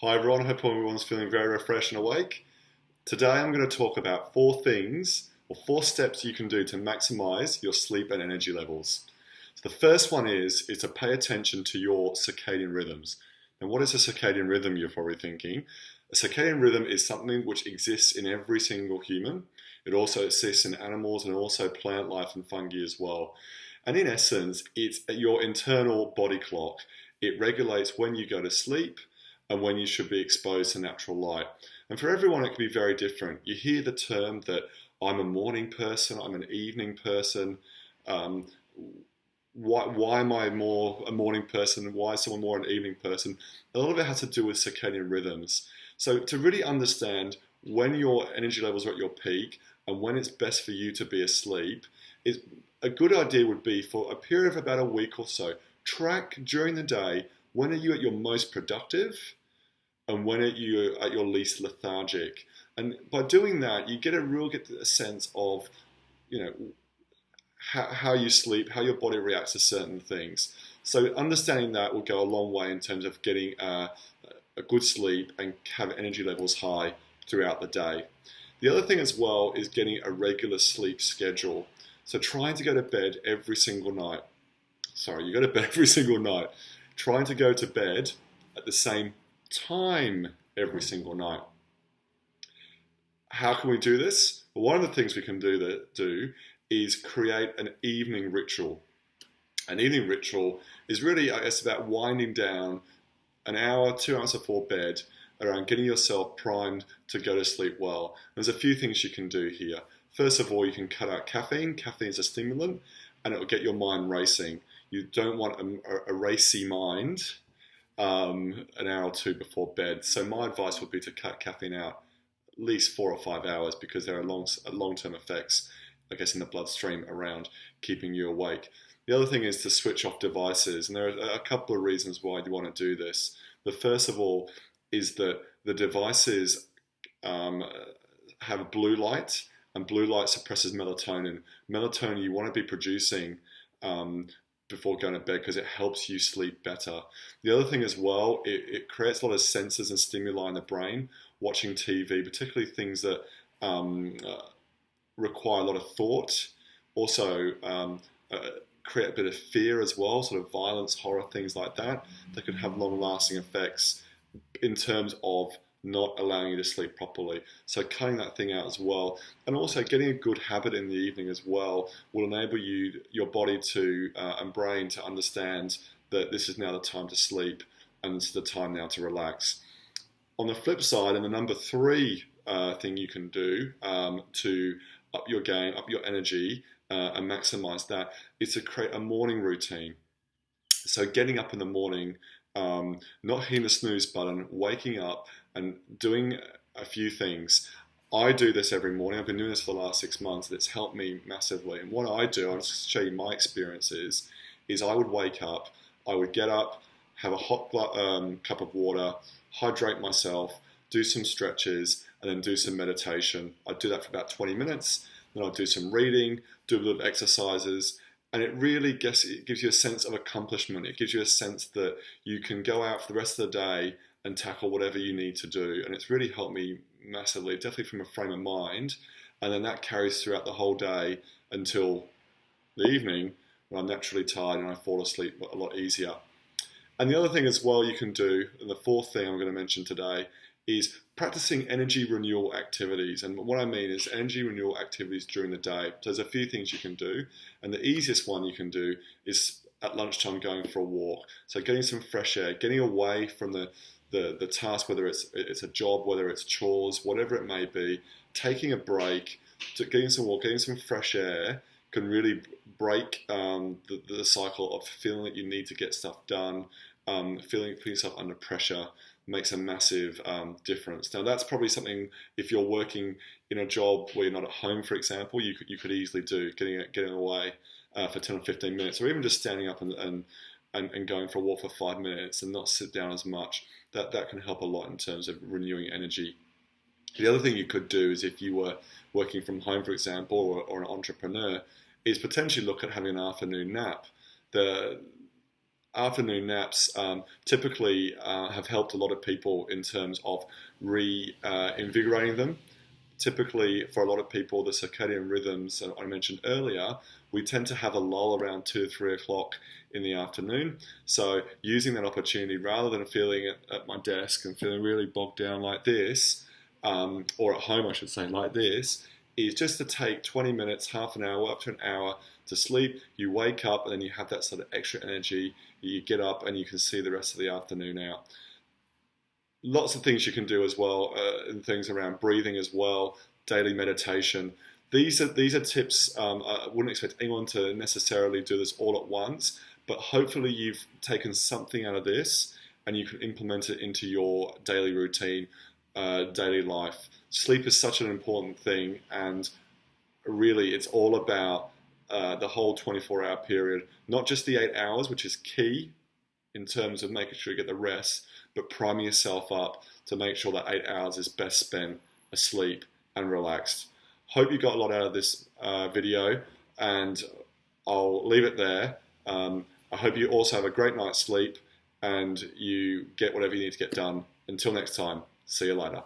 Hi everyone, I hope everyone's feeling very refreshed and awake. Today I'm going to talk about four steps you can do to maximize your sleep and energy levels. So the first one is to pay attention to your circadian rhythms. And what is a circadian rhythm, you're probably thinking? A circadian rhythm is something which exists in every single human. It also exists in animals and also plant life and fungi as well. And in essence, it's your internal body clock. It regulates when you go to sleep and when you should be exposed to natural light. And for everyone, it can be very different. You hear the term that I'm a morning person, I'm an evening person. Um, why am I more a morning person? Why is someone more an evening person? A lot of it has to do with circadian rhythms. So to really understand when your energy levels are at your peak and when it's best for you to be asleep, is a good idea would be for a period of about a week or so. Track during the day, when are you at your most productive and when are you at your least lethargic? And by doing that, you get a sense of, you know, how you sleep, how your body reacts to certain things. So understanding that will go a long way in terms of getting a good sleep and have energy levels high throughout the day. The other thing as well is getting a regular sleep schedule. So trying to go to bed every single night. Sorry, you go to bed every single night. Trying to go to bed at the same time every single night. How can we do this? Well, one of the things we can do is create an evening ritual. An evening ritual is really, I guess, about winding down an hour, 2 hours before bed, around getting yourself primed to go to sleep well. There's a few things you can do here. First of all, you can cut out caffeine. Caffeine is a stimulant, and it will get your mind racing. You don't want a racy mind an hour or two before bed. So my advice would be to cut caffeine out at least 4 or 5 hours because there are long-term effects, I guess, in the bloodstream around keeping you awake. The other thing is to switch off devices, and there are a couple of reasons why you want to do this. The first of all is that the devices have blue light, and blue light suppresses melatonin. Melatonin you want to be producing before going to bed because it helps you sleep better. The other thing as well, it creates a lot of sensors and stimuli in the brain. Watching TV, particularly things that require a lot of thought, also create a bit of fear as well, sort of violence, horror, things like that, that can have long-lasting effects in terms of not allowing you to sleep properly. So cutting that thing out as well. And also getting a good habit in the evening as well will enable your body to and brain to understand that this is now the time to sleep and it's the time now to relax. On the flip side, and the number three thing you can do to up your game, up your energy, and maximize that is to create a morning routine. So getting up in the morning, not hitting the snooze button, waking up and doing a few things. I do this every morning. I've been doing this for the last 6 months and it's helped me massively. And what I do, I'll just show you my experiences, is I would wake up, I would get up, have a hot cup of water, hydrate myself, do some stretches, and then do some meditation. I'd do that for about 20 minutes, then I'd do some reading, do a little bit of exercises, and it really it gives you a sense of accomplishment. It gives you a sense that you can go out for the rest of the day and tackle whatever you need to do. And it's really helped me massively, definitely from a frame of mind. And then that carries throughout the whole day until the evening when I'm naturally tired and I fall asleep a lot easier. And the other thing as well you can do, and the fourth thing I'm going to mention today, is practicing energy renewal activities. And what I mean is energy renewal activities during the day. So there's a few things you can do. And the easiest one you can do is at lunchtime going for a walk. So getting some fresh air, getting away from the task, whether it's a job, whether it's chores, whatever it may be, taking a break, getting some walk, getting some fresh air can really break the cycle of feeling that you need to get stuff done, putting yourself under pressure makes a massive difference. Now that's probably something, if you're working in a job where you're not at home, for example, you could easily do, getting away for 10 or 15 minutes, or even just standing up and going for a walk for 5 minutes and not sit down as much. That can help a lot in terms of renewing energy. The other thing you could do is, if you were working from home, for example, or an entrepreneur, is potentially look at having an afternoon nap. afternoon naps typically have helped a lot of people in terms of reinvigorating them. Typically, for a lot of people, the circadian rhythms that I mentioned earlier, we tend to have a lull around 2 or 3 o'clock in the afternoon. So using that opportunity, rather than feeling at my desk and feeling really bogged down like this, or at home I should say like this, is just to take 20 minutes, half an hour, up to an hour to sleep. You wake up and then you have that sort of extra energy. You get up and you can see the rest of the afternoon out. Lots of things you can do as well, and things around breathing as well, daily meditation. These are tips. I wouldn't expect anyone to necessarily do this all at once, but hopefully you've taken something out of this and you can implement it into your daily routine, daily life. Sleep is such an important thing, and really it's all about the whole 24-hour period, not just the 8 hours, which is key in terms of making sure you get the rest, but priming yourself up to make sure that 8 hours is best spent asleep and relaxed. Hope you got a lot out of this video, and I'll leave it there. I hope you also have a great night's sleep and you get whatever you need to get done. Until next time, see you later.